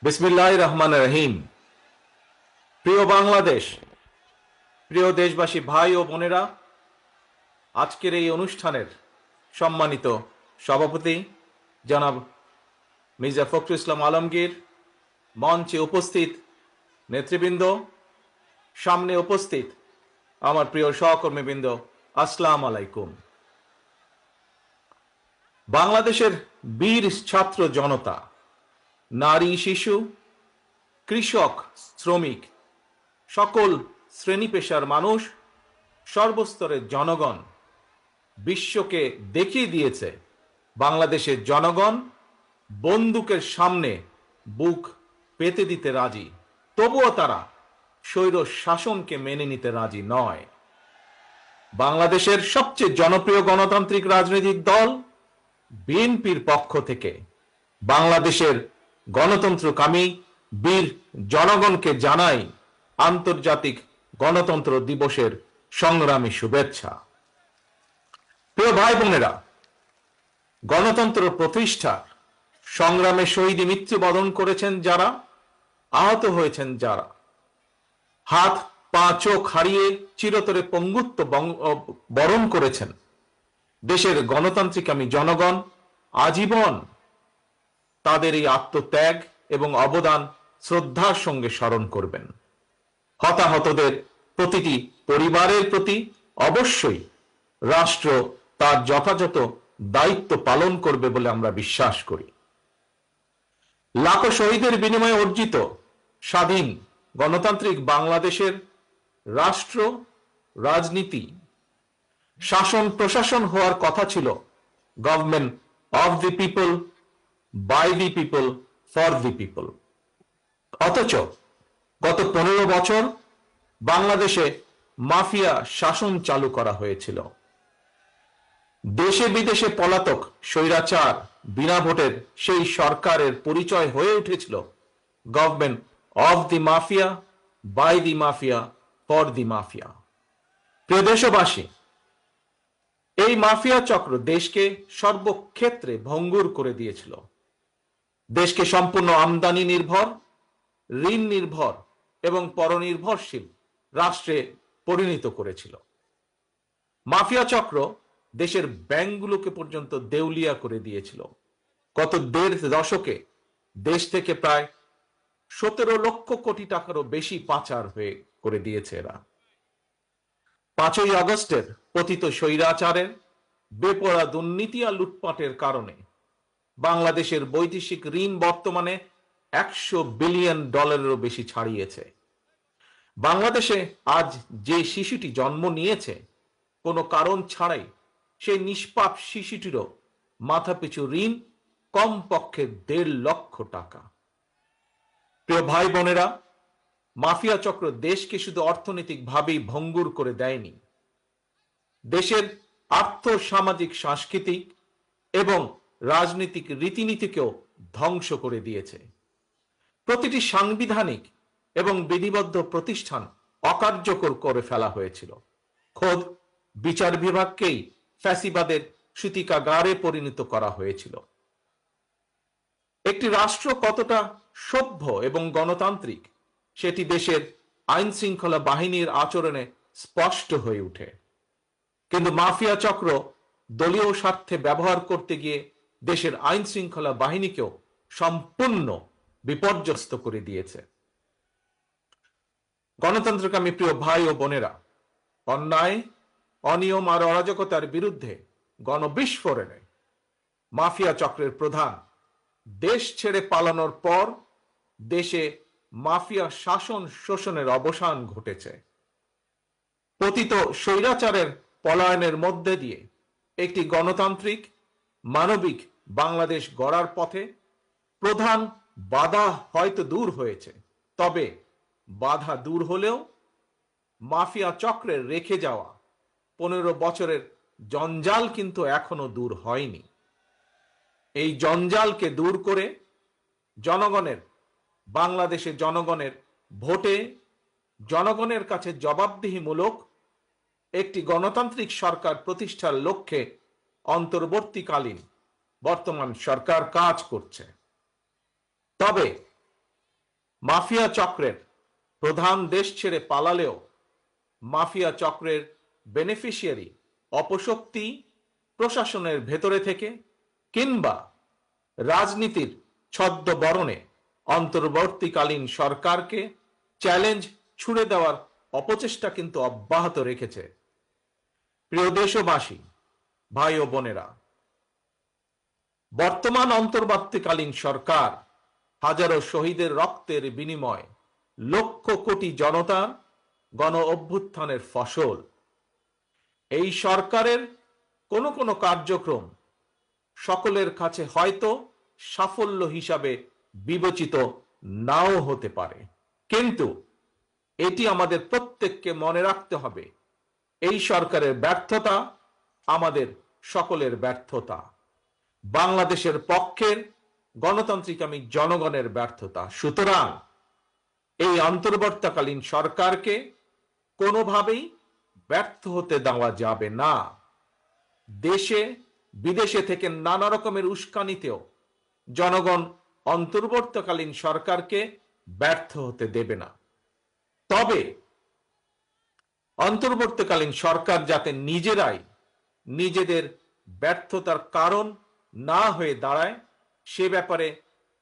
বিসমিল্লাহির রহমানির রহিম। প্রিয় বাংলাদেশ, প্রিয় দেশবাসী, ভাই ও বোনেরা, আজকের এই অনুষ্ঠানের সম্মানিত সভাপতি জনাব মির্জা ফখরুল ইসলাম আলমগীর, মঞ্চে উপস্থিত নেতৃবৃন্দ, সামনে উপস্থিত আমার প্রিয় সহকর্মীবৃন্দ, আসসালামু আলাইকুম। বাংলাদেশের বীর ছাত্র জনতা, নারী, শিশু, কৃষক, শ্রমিক, সকল শ্রেণী পেশার মানুষ, সর্বস্তরের জনগণ বিশ্বকে দেখিয়ে দিয়েছে বাংলাদেশের জনগণ বন্দুকের সামনে বুক পেতে দিতে রাজি, তবুও তারা স্বৈর শাসনকে মেনে নিতে রাজি নয়। বাংলাদেশের সবচেয়ে জনপ্রিয় গণতান্ত্রিক রাজনৈতিক দল বিএনপির পক্ষ থেকে বাংলাদেশের গণতন্ত্রকামী বীর জনগণকে জানাই আন্তর্জাতিক গণতন্ত্র দিবসের সংগ্রামী শুভেচ্ছা। প্রিয় ভাই বোনেরা, গণতন্ত্র প্রতিষ্ঠার সংগ্রামে শহীদী মৃত্যুবরণ করেছেন যারা, আহত হয়েছেন যারা, হাত পা চোখ হারিয়ে চিরতরে পঙ্গুত্ব বরণ করেছেন, দেশের গণতান্ত্রিকামী জনগণ আজীবন তাদের এই আত্মত্যাগ এবং অবদান শ্রদ্ধার সঙ্গে স্মরণ করবেন। হতাহতদের প্রতিটি পরিবারের প্রতি অবশ্যই রাষ্ট্র তার যথাযথ দায়িত্ব পালন করবে বলে আমরা বিশ্বাস করি। লাখো শহীদের বিনিময়ে অর্জিত স্বাধীন গণতান্ত্রিক বাংলাদেশের রাষ্ট্র, রাজনীতি, শাসন প্রশাসন হওয়ার কথা ছিল government of the people, by the people, for the people. অথচ গত 15 বছর বাংলাদেশে মাফিয়া শাসন চালু করা হয়েছিল। দেশে বিদেশে পলাতক স্বৈরাচার বিনা ভোটের সেই সরকারের পরিচয় হয়ে উঠেছিল government of the mafia, by the mafia, for the mafia. প্রিয় দেশবাসী, এই মাফিয়া চক্র দেশকে সর্বক্ষেত্রে ভঙ্গুর করে দিয়েছিল। দেশকে সম্পূর্ণ আমদানি নির্ভর, ঋণ নির্ভর এবং পরনির্ভরশীল রাষ্ট্রে পরিণত করেছিল। মাফিয়া চক্র দেশের ব্যাংকগুলোকে পর্যন্ত দেউলিয়া করে দিয়েছিল। গত 1.5 দশকে দেশ থেকে প্রায় 17 লক্ষ কোটি টাকারও বেশি পাচার হয়ে করে দিয়েছে এরা। 5ই আগস্টের পতিত স্বৈরাচারের বেপরোয়া দুর্নীতি আর লুটপাটের কারণে বাংলাদেশের বৈদেশিক ঋণ বর্তমানে $100 বিলিয়ন বেশি ছাড়িয়েছে। বাংলাদেশে আজ যে শিশুটি জন্ম নিয়েছে কোনো কারণ ছাড়াই, সেই নিষ্পাপ শিশুটিরও মাথাপিছু ঋণ কমপক্ষে 1.5 লক্ষ টাকা। প্রিয় ভাই বোনেরা, মাফিয়া চক্র দেশকে শুধু অর্থনৈতিকভাবেই ভঙ্গুর করে দেয়নি, দেশের আর্থ সামাজিক সাংস্কৃতিক এবং রাজনৈতিক রীতিনীতিকেও ধ্বংস করে দিয়েছে। প্রতিটি সাংবিধানিক এবং বিধিবদ্ধ প্রতিষ্ঠান অকার্যকর করে ফেলা হয়েছিল। খোদ বিচার বিভাগকেই ফ্যাসিবাদের সূতিকাগারে পরিণত করা হয়েছিল। একটি রাষ্ট্র কতটা সভ্য এবং গণতান্ত্রিক সেটি দেশের আইন শৃঙ্খলা বাহিনীর আচরণে স্পষ্ট হয়ে ওঠে। কিন্তু মাফিয়া চক্র দলীয় স্বার্থে ব্যবহার করতে গিয়ে দেশের আইন শৃঙ্খলা বাহিনীকেও সম্পূর্ণ বিপর্যস্ত করে দিয়েছে। গণতন্ত্রকামী প্রিয় ভাই ও বোনেরা, অন্যায়, অনিয়ম আর অরাজকতার বিরুদ্ধে গণবিস্ফোরণে মাফিয়া চক্রের প্রধান দেশ ছেড়ে পালানোর পর দেশে মাফিয়া শাসন শোষণের অবসান ঘটেছে। পতিত স্বৈরাচারের পলায়নের মধ্যে দিয়ে একটি গণতান্ত্রিক মানবিক বাংলাদেশ গড়ার পথে প্রধান বাধা হয়তো দূর হয়েছে, তবে বাধা দূর হলেও মাফিয়া চক্রের রেখে যাওয়া 15 বছরের জঞ্জাল কিন্তু এখনো দূর হয়নি। এই জঞ্জালকে দূর করে জনগণের, বাংলাদেশের জনগণের ভোটে জনগণের কাছে জবাবদিহিমূলক একটি গণতান্ত্রিক সরকার প্রতিষ্ঠার লক্ষ্যে অন্তর্বর্তীকালীন বর্তমান সরকার কাজ করছে। তবে মাফিয়া চক্রের প্রধান দেশ ছেড়ে পালালেও মাফিয়া চক্রের বেনিফিশিয়ারি অপশক্তি প্রশাসনের ভেতরে থেকে কিংবা রাজনীতির ছদ্মবরণে অন্তর্বর্তীকালীন সরকারকে চ্যালেঞ্জ ছুড়ে দেওয়ার অপচেষ্টা কিন্তু অব্যাহত রেখেছে। প্রিয় দেশবাসী, ভাই ও বোনেরা, বর্তমান অন্তর্বর্তীকালীন সরকার হাজারো শহীদের রক্তের বিনিময় লক্ষ কোটি জনতার গণ অভ্যুত্থানের ফসল। এই সরকারের কোনো কোনো কার্যক্রম সকলের কাছে হয়তো সাফল্য হিসাবে বিবেচিত নাও হতে পারে, কিন্তু এটি আমাদের প্রত্যেককে মনে রাখতে হবে, এই সরকারের ব্যর্থতা আমাদের সকলের ব্যর্থতা, বাংলাদেশের পক্ষের গণতান্ত্রিকামী জনগণের ব্যর্থতা। সুতরাং এই অন্তর্বর্তীকালীন সরকারকে কোনোভাবেই ব্যর্থ হতে দেওয়া যাবে না। দেশে বিদেশে থেকে নানা রকমের উস্কানিতেও জনগণ অন্তর্বর্তীকালীন সরকারকে ব্যর্থ হতে দেবে না। তবে অন্তর্বর্তীকালীন সরকার যাতে নিজেরাই নিজেদের ব্যর্থতার কারণ না হয়ে দাঁড়ায়, সে ব্যাপারে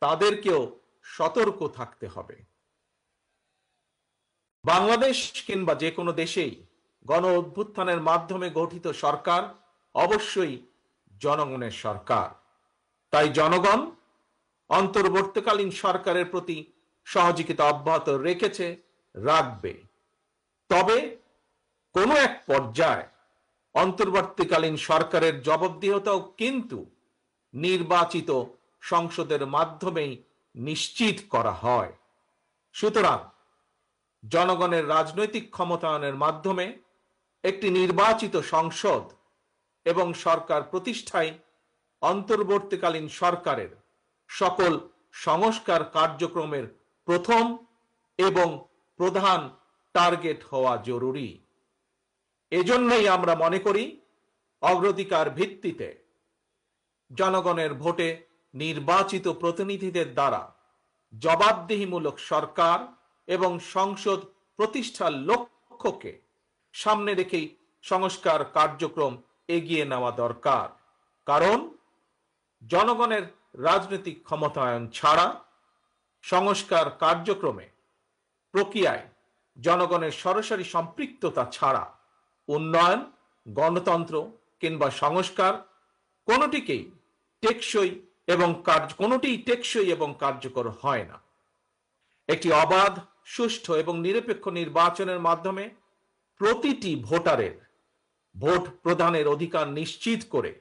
তাদেরকেও সতর্ক থাকতে হবে। বাংলাদেশ কিংবা যে কোনো দেশেই গণ অভ্যুত্থানের মাধ্যমে গঠিত সরকার অবশ্যই জনগণের সরকার। তাই জনগণ অন্তর্বর্তীকালীন সরকারের প্রতি সহযোগিতা অব্যাহত রেখেছে, রাখবে। তবে কোনো এক পর্যায়ে অন্তর্বর্তীকালীন সরকারের জবাবদিহিতাও কিন্তু নির্বাচিত সংসদের মাধ্যমেই নিশ্চিত করা হয়। সুতরাং জনগণের রাজনৈতিক ক্ষমতায়নের মাধ্যমে একটি নির্বাচিত সংসদ এবং সরকার প্রতিষ্ঠায় অন্তর্বর্তীকালীন সরকারের সকল সংস্কার কার্যক্রমের প্রথম এবং প্রধান টার্গেট হওয়া জরুরি। এজন্যই আমরা মনে করি অগ্রাধিকার ভিত্তিতে জনগণের ভোটে নির্বাচিত প্রতিনিধিদের দ্বারা জবাবদিহিমূলক সরকার এবং সংসদ প্রতিষ্ঠার লক্ষ্যকে সামনে রেখেই সংস্কার কার্যক্রম এগিয়ে নেওয়া দরকার। কারণ জনগণের রাজনৈতিক ক্ষমতায়ন ছাড়া সংস্কার কার্যক্রমে প্রক্রিয়ায় জনগণের সরাসরি সম্পৃক্ততা ছাড়া উন্নয়ন, গণতন্ত্র কিংবা সংস্কার কোনোটিই টেকসই এবং কার্যকর হয় না। একটি অবাধ, সুষ্ঠু এবং নিরপেক্ষ নির্বাচনের মাধ্যমে প্রতিটি ভোটারের ভোট প্রদানের অধিকার নিশ্চিত করে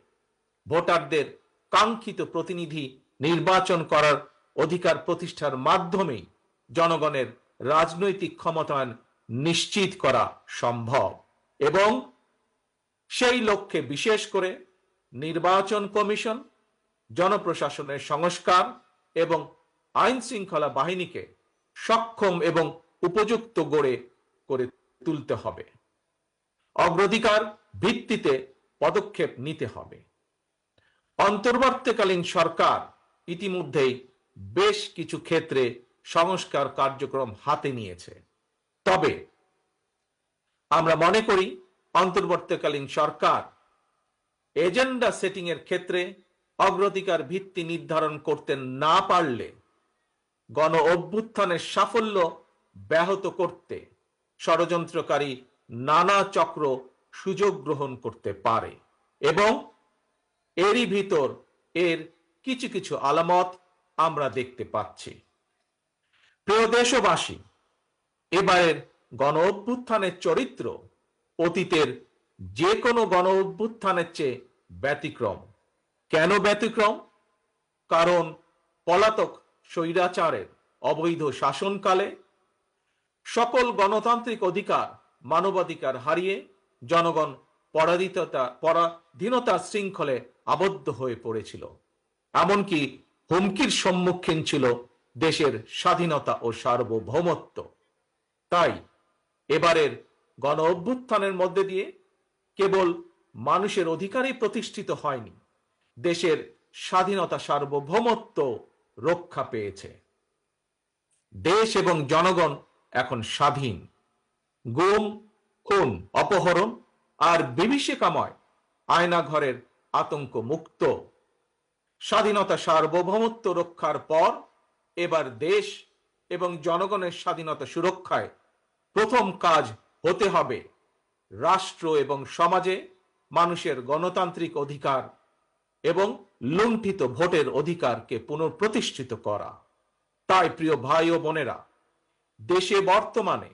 ভোটারদের কাঙ্ক্ষিত প্রতিনিধি নির্বাচন করার অধিকার প্রতিষ্ঠার মাধ্যমেই জনগণের রাজনৈতিক ক্ষমতায়ন নিশ্চিত করা সম্ভব। এবং সেই লক্ষ্যে বিশেষ করে নির্বাচন কমিশন, জনপ্রশাসনের সংস্কার এবং আইন শৃঙ্খলা বাহিনীকে সক্ষম এবং উপযুক্ত করে তুলতে হবে। অগ্রাধিকার ভিত্তিতে পদক্ষেপ নিতে হবে। অন্তর্বর্তীকালীন সরকার ইতিমধ্যেই বেশ কিছু ক্ষেত্রে সংস্কার কার্যক্রম হাতে নিয়েছে। তবে আমরা মনে করি অন্তর্বর্তীকালীন সরকার এজেন্ডা সেটিং এর ক্ষেত্রে অগ্রাধিকার ভিত্তি নির্ধারণ করতে না পারলে গণ অভ্যুত্থানের সাফল্য ব্যাহত করতে ষড়যন্ত্রকারী নানা চক্র সুযোগ গ্রহণ করতে পারে এবং এরই ভিতর এর কিছু কিছু আলামত আমরা দেখতে পাচ্ছি। প্রিয় দেশবাসী, এবারের গণ অভ্যুত্থানের চরিত্র অতীতের যে কোনো গণ অভ্যুত্থানের চেয়ে ব্যতিক্রম। কেন ব্যতিক্রম? কারণ পলাতক স্বৈরাচারের অবৈধ শাসনকালে সকল গণতান্ত্রিক অধিকার, মানবাধিকার হারিয়ে জনগণ পরাধীনতার শৃঙ্খলে আবদ্ধ হয়ে পড়েছিল। এমনকি হুমকির সম্মুখীন ছিল দেশের স্বাধীনতা ও সার্বভৌমত্ব। তাই এবারের গণ অভ্যুত্থানের মধ্যে দিয়ে কেবল মানুষের অধিকারই প্রতিষ্ঠিত হয়নি, দেশের স্বাধীনতা, সার্বভৌমত্ব রক্ষা পেয়েছে। দেশ এবং জনগণ এখন স্বাধীন। গুম, খুন, অপহরণ আর বিভীষিকাময় আয়নাঘরের আতঙ্ক মুক্ত। স্বাধীনতা সার্বভৌমত্ব রক্ষার পর এবার দেশ এবং জনগণের স্বাধীনতা সুরক্ষায় প্রথম কাজ হতে হবে রাষ্ট্র এবং সমাজে মানুষের গণতান্ত্রিক অধিকার এবং লুণ্ঠিত ভোটের অধিকারকে পুনঃপ্রতিষ্ঠিত করা। তাই প্রিয় ভাই ও বোনেরা, দেশে বর্তমানে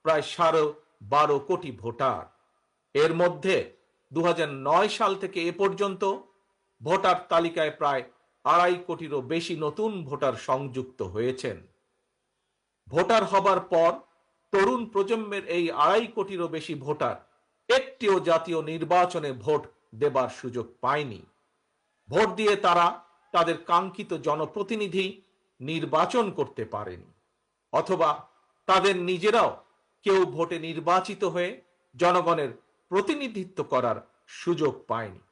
প্রায় 12.5 কোটি ভোটার। এর মধ্যে 2009 সাল থেকে এ পর্যন্ত ভোটার তালিকায় প্রায় 2.5 কোটিরও বেশি নতুন ভোটার সংযুক্ত হয়েছেন। ভোটার হবার পর তরুণ প্রজন্মের এই 2.5 কোটিরও বেশি ভোটার একটিও জাতীয় নির্বাচনে ভোট দেবার সুযোগ পায়নি। ভোট দিয়ে তারা তাদের কাঙ্ক্ষিত জনপ্রতিনিধি নির্বাচন করতে পারেনি, অথবা তাদের নিজেরাও কেউ ভোটে নির্বাচিত হয়ে জনগণের প্রতিনিধিত্ব করার সুযোগ পায়নি।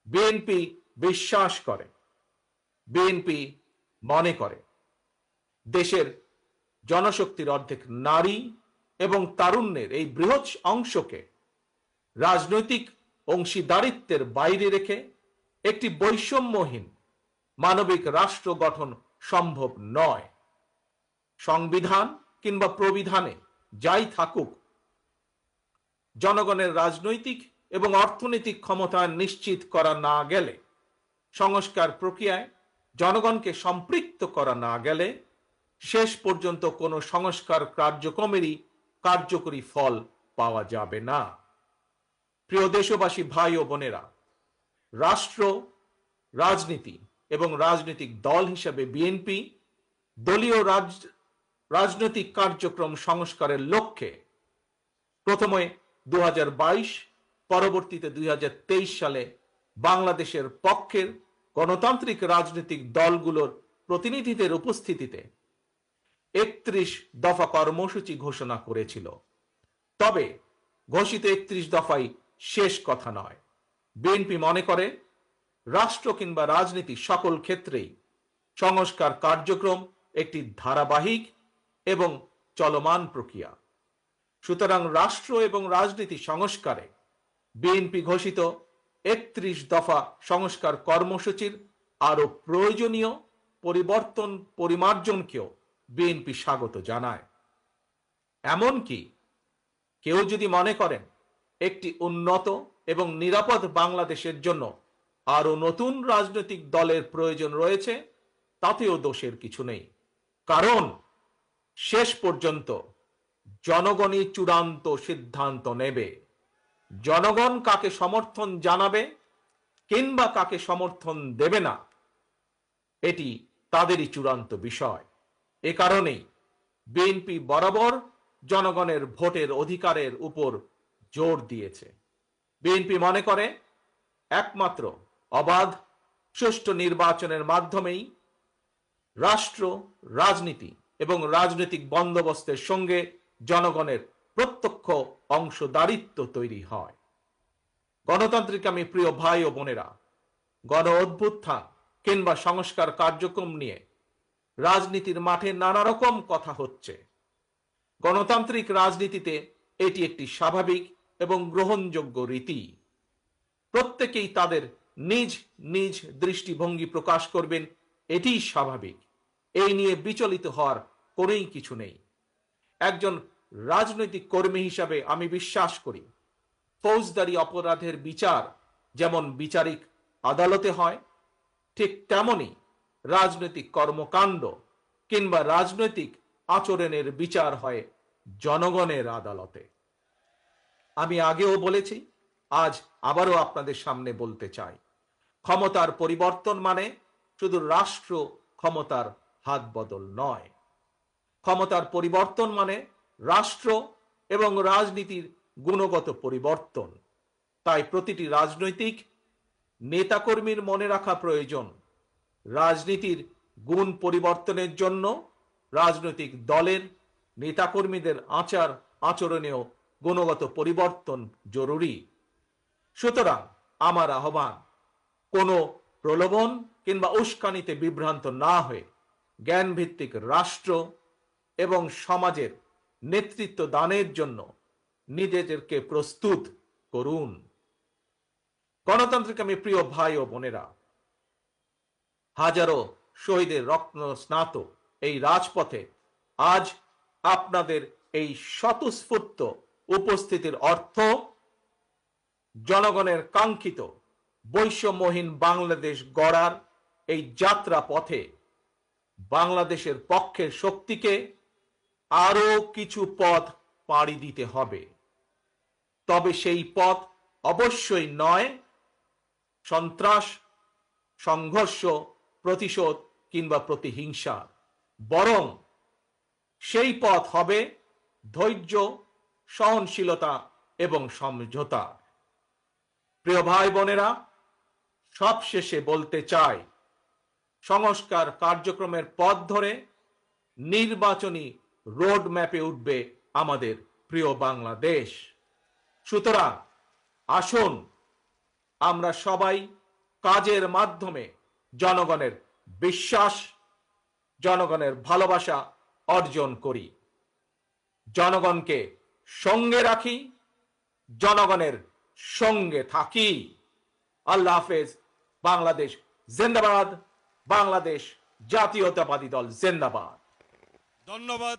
বিএনপি বিশ্বাস করে, বিএনপি মনে করে দেশের জনশক্তির অর্ধেক নারী এবং তারুণ্যের এই বৃহৎ অংশকে রাজনৈতিক অংশীদারিত্বের বাইরে রেখে একটি বৈষম্যহীন মানবিক রাষ্ট্র গঠন সম্ভব নয়। সংবিধান কিংবা প্রবিধানে যাই থাকুক, জনগণের রাজনৈতিক এবং অর্থনৈতিক ক্ষমতা নিশ্চিত করা না গেলে, সংস্কার প্রক্রিয়ায় জনগণকে সম্পৃক্ত করা না গেলে শেষ পর্যন্ত কোনো সংস্কার কার্যক্রমেরই কার্যকরী ফল পাওয়া যাবে না। প্রিয় দেশবাসী, ভাই ও বোনেরা, রাষ্ট্র, রাজনীতি এবং রাজনৈতিক দল হিসেবে বিএনপি দলীয় রাজনৈতিক কার্যক্রম সংস্কারের লক্ষ্যে প্রথমে 2022, পরবর্তীতে 2023 সালে বাংলাদেশের পক্ষের গণতান্ত্রিক রাজনৈতিক দলগুলোর প্রতিনিধিদের উপস্থিতিতে 31 দফা কর্মসূচি ঘোষণা করেছিল। তবে ঘোষিত 31 দফাই শেষ কথা নয়। বিএনপি মনে করে রাষ্ট্র কিংবা রাজনীতি সকল ক্ষেত্রেই সংস্কার কার্যক্রম একটি ধারাবাহিক এবং চলমান প্রক্রিয়া। সুতরাং রাষ্ট্র এবং রাজনীতি সংস্কারে বিএনপি ঘোষিত 31 দফা সংস্কার কর্মসূচির আরো প্রয়োজনীয় পরিবর্তন পরিমার্জনকেও বিএনপি স্বাগত জানায়। এমনকি কেউ যদি মনে করেন একটি উন্নত এবং নিরাপদ বাংলাদেশের জন্য আরো নতুন রাজনৈতিক দলের প্রয়োজন রয়েছে, তাতেও দোষের কিছু নেই। কারণ শেষ পর্যন্ত জনগণই চূড়ান্ত সিদ্ধান্ত নেবে। জনগণ কাকে সমর্থন জানাবে কিংবা কাকে সমর্থন দেবে না, এটি তাদেরই চূড়ান্ত বিষয়। এ কারণেই বিএনপি বরাবর জনগণের ভোটের অধিকারের উপর জোর দিয়েছে। বিএনপি মনে করে একমাত্র অবাধ, সুষ্ঠু নির্বাচনের মাধ্যমেই রাষ্ট্র, রাজনীতি এবং রাজনৈতিক বন্দোবস্তের সঙ্গে জনগণের প্রত্যক্ষ অংশদারিত্ব তৈরি হয়। গণতান্ত্রিক আমি প্রিয় ভাই ও বোনেরা, গণ অভ্যুত্থান কিংবা সংস্কার কার্যক্রম নিয়ে রাজনীতির মাঠে নানা রকম কথা হচ্ছে। গণতান্ত্রিক রাজনীতিতে এটি একটি স্বাভাবিক এবং গ্রহণযোগ্য রীতি। প্রত্যেকেই তাদের নিজ নিজ দৃষ্টিভঙ্গি প্রকাশ করবেন, এটিই স্বাভাবিক। এই নিয়ে বিচলিত হওয়ার কোনোই কিছু নেই। একজন রাজনৈতিক কর্মী হিসাবে আমি বিশ্বাস করি ফৌজদারি অপরাধের বিচার যেমন বিচারিক আদালতে হয়, ঠিক তেমনি রাজনৈতিক কর্মকাণ্ড কিংবা রাজনৈতিক আচরণের বিচার হয় জনগণের আদালতে। আমি আগেও বলেছি, আজ আবারও আপনাদের সামনে বলতে চাই, ক্ষমতার পরিবর্তন মানে শুধু রাষ্ট্র ক্ষমতার হাত বদল নয়। ক্ষমতার পরিবর্তন মানে রাষ্ট্র এবং রাজনীতির গুণগত পরিবর্তন। তাই প্রতিটি রাজনৈতিক নেতাকর্মীর মনে রাখা প্রয়োজন, রাজনীতির গুণ পরিবর্তনের জন্য রাজনৈতিক দলের নেতাকর্মীদের আচার আচরণেও গুণগত পরিবর্তন জরুরি। সুতরাং আমার আহ্বান, কোনো প্রলোভন কিংবা উস্কানিতে বিভ্রান্ত না হয়ে জ্ঞানভিত্তিক রাষ্ট্র এবং সমাজের নেতৃত্ব দানের জন্য নিজেদেরকে প্রস্তুত করুন। গণতান্ত্রিক আমি প্রিয় ভাই ও বোনেরা, হাজারো শহীদের রত্ন স্নাত এই রাজপথে আজ আপনাদের এই স্বতঃস্ফূর্ত উপস্থিতির অর্থ জনগণের কাঙ্ক্ষিত বৈষম্যহীন বাংলাদেশ গড়ার এই যাত্রা পথে বাংলাদেশের পক্ষের শক্তিকে আরো কিছু পথ পাড়ি দিতে হবে। তবে সেই পথ অবশ্যই নয় সন্ত্রাস, সংঘর্ষ, প্রতিশোধ কিংবা প্রতিহিংসা, বরং সেই পথ হবে ধৈর্য, সহনশীলতা এবং সমঝোতা। প্রিয় ভাই বোনেরা, সবশেষে বলতে চাই, সংস্কার কার্যক্রমের পথ ধরে নির্বাচনী রোড ম্যাপে উঠবে আমাদের প্রিয় বাংলাদেশ। সুতরাং আসুন আমরা সবাই কাজের মাধ্যমে জনগণের বিশ্বাস, জনগণের ভালোবাসা অর্জন করি, জনগণকে সঙ্গে রাখি, জনগণের সঙ্গে থাকি। আল্লাহ হাফেজ। বাংলাদেশ জিন্দাবাদ। বাংলাদেশ জাতীয়তাবাদী দল জিন্দাবাদ। ধন্যবাদ।